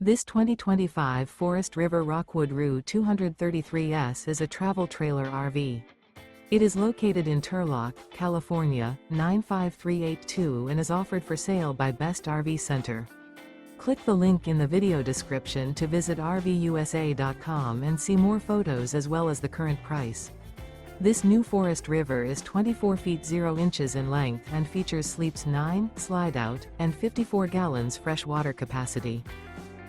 This 2025 Forest River Rockwood Roo 233S is a travel trailer RV. It is located in Turlock, California, 95382 and is offered for sale by Best RV Center. Click the link in the video description to visit RVUSA.com and see more photos as well as the current price. This new Forest River is 24 feet 0 inches in length and features sleeps 9, slide-out, and 54 gallons fresh water capacity.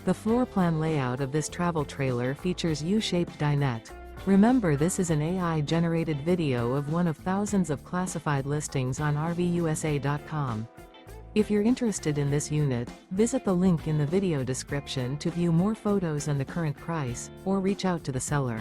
The floor plan layout of this travel trailer features U-Shaped Dinette. Remember, this is an AI-generated video of one of thousands of classified listings on RVUSA.com. If you're interested in this unit, visit the link in the video description to view more photos and the current price, or reach out to the seller.